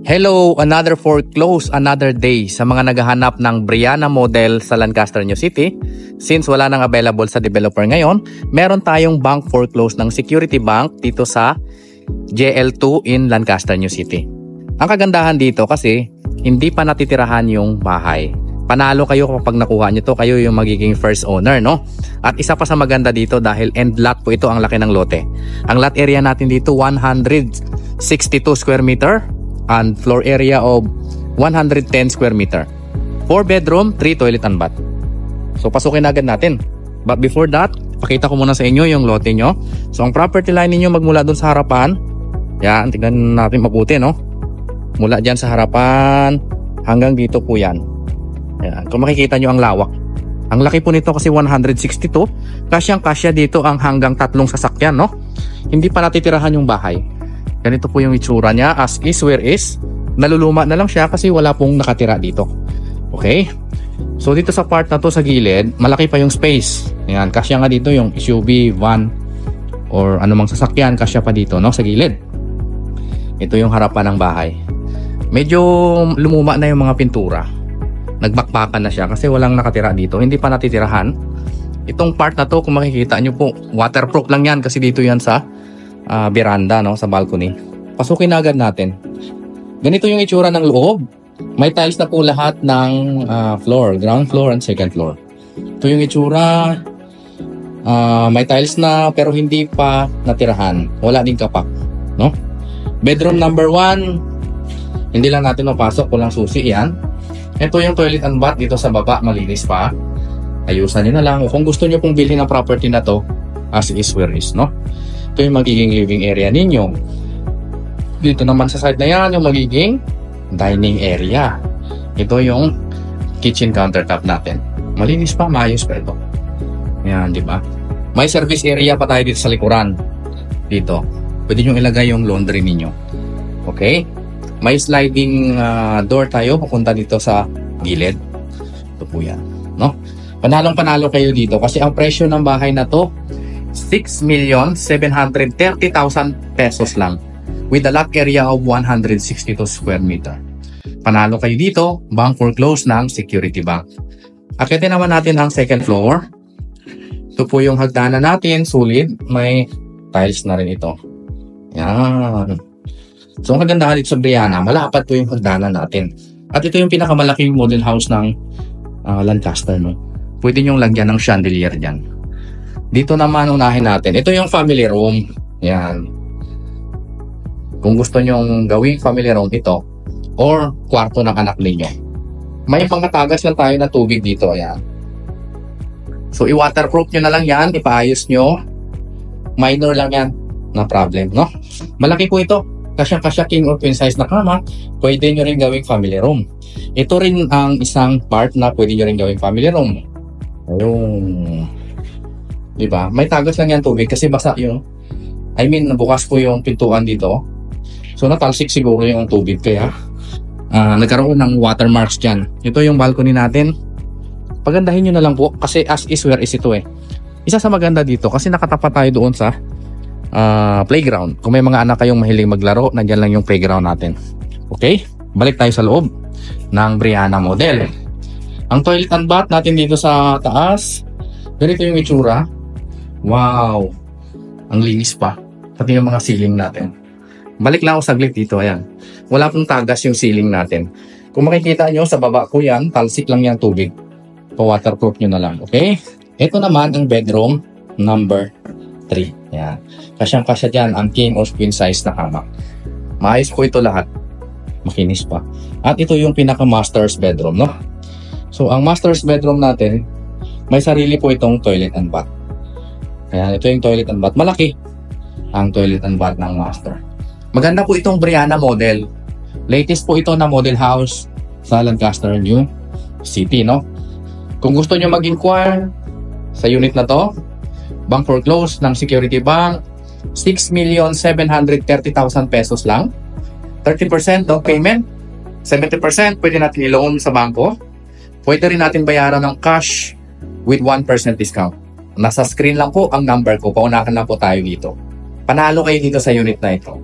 Hello, another foreclose, another day sa mga naghahanap ng Brianna model sa Lancaster, New City. Since wala nang available sa developer ngayon, meron tayong bank foreclose ng Security Bank dito sa JL2 in Lancaster, New City. Ang kagandahan dito kasi hindi pa natitirahan yung bahay. Panalo kayo kapag nakuha nyo to, kayo yung magiging first owner, no? At isa pa sa maganda dito dahil end lot po ito, ang laki ng lote. Ang lot area natin dito 162 square meter and floor area of 110 square meter. 4 bedroom, 3 toilet and bath. So pasukin agad natin. But before that, pakita ko muna sa inyo yung lote nyo. So ang property line niyo magmula dun sa harapan. Yan, tingnan natin mabuti, no? Mula dyan sa harapan hanggang dito po yan. Yan. Kung makikita nyo ang lawak. Ang laki po nito kasi 162. Kasyang-kasya dito ang hanggang 3 sasakyan, no? Hindi pa natitirahan yung bahay. Ganito po yung itsura niya, as is where is. Naluluma na lang siya kasi wala pong nakatira dito. Okay? So dito sa part na to sa gilid, malaki pa yung space. Ayan, kasya nga dito yung SUV, van, or anumang sasakyan, kasya pa dito, no? Sa gilid. Ito yung harapan ng bahay. Medyo lumuma na yung mga pintura. Nagbakbakan na siya kasi walang nakatira dito. Hindi pa natitirahan. Itong part na to, kung makikita nyo po, waterproof lang yan kasi dito yan sa veranda, no, sa balcony. Pasukin na agad natin. Ganito yung itsura ng loob. May tiles na po lahat ng floor, ground floor and second floor. Ito yung itsura. May tiles na pero hindi pa natirahan. Wala din kapak, no? Bedroom number 1. Hindi lang natin mapasok, walang susi yan. Ito yung toilet and bath dito sa baba, malinis pa. Ayusan nyo na lang. Kung gusto nyo pong bilhin ang property na to, as is where is, no? Ito yung magiging living area ninyo. Dito naman sa side na yan, yung magiging dining area. Ito yung kitchen countertop natin. Malinis pa, maayos pa ito. Yan, di ba? May service area pa tayo dito sa likuran. Dito. Pwede nyo ilagay yung laundry ninyo. Okay? May sliding door tayo papunta dito sa gilid. Ito po yan. No? Panalong-panalo kayo dito kasi ang presyo ng bahay na to 6,730,000 pesos lang with a lot area of 162 square meter. Panalo kayo dito, bank foreclose ng Security Bank. Akitin naman natin ang second floor. Ito po yung hagdanan natin, sulit. May tiles na rin ito. Yan. So ang kagandahan dito sa Brianna, malapad po yung hagdanan natin. At ito yung pinakamalaking model house ng Lancaster, no? Pwede nyong lagyan ng chandelier dyan. Dito naman unahin natin. Ito yung family room. Yan. Kung gusto nyong gawing family room ito or kwarto ng anak ninyo. May pangatagas lang tayo na tubig dito. Ayan. So i-waterproof nyo na lang yan. Ipaayos nyo. Minor lang yan. No problem, no? Malaki po ito. Kasyang-kasya king or queen size na kama. Pwede nyo rin gawing family room. Ito rin ang isang part na pwede nyo rin gawing family room. Ayun. Diba? May tagas lang yan tubig kasi basa yung nabukas po yung pintuan dito. So natalsik siguro yung tubig kaya nagkaroon ng watermarks dyan. Ito yung balcony natin. Pagandahin nyo na lang po kasi as is where is ito eh. Isa sa maganda dito kasi nakatapat tayo doon sa playground. Kung may mga anak kayong mahilig maglaro, nandyan lang yung playground natin. Okay? Balik tayo sa loob ng Brianna model. Ang toilet and bath natin dito sa taas. Ganito yung itsura. Wow! Ang linis pa. Pati yung mga ceiling natin. Balik lang ako saglit dito. Ayan. Wala pong tagas yung ceiling natin. Kung makikita nyo, sa baba ko yan, talsik lang yan tubig. Pa-waterproof nyo na lang. Okay? Ito naman ang bedroom number 3. Ayan. Kasyang-kasya dyan ang king or queen size na hamak. Maayos po ito lahat. Makinis pa. At ito yung pinaka-master's bedroom, no? So, ang master's bedroom natin, may sarili po itong toilet and bath. Ayan, ito yung toilet and bath. Malaki ang toilet and bath ng master. Maganda po itong Brianna model. Latest po ito na model house sa Lancaster, New City, no? Kung gusto nyo mag-inquire sa unit na to, bank foreclose ng Security Bank, 6,730,000 pesos lang. 30% down payment. 70% pwede natin i-loan sa bangko. Pwede rin natin bayaran ng cash with 1% discount. Nasa screen lang po ang number ko. Paunahan lang po tayo dito. Panalo kayo dito sa unit na ito.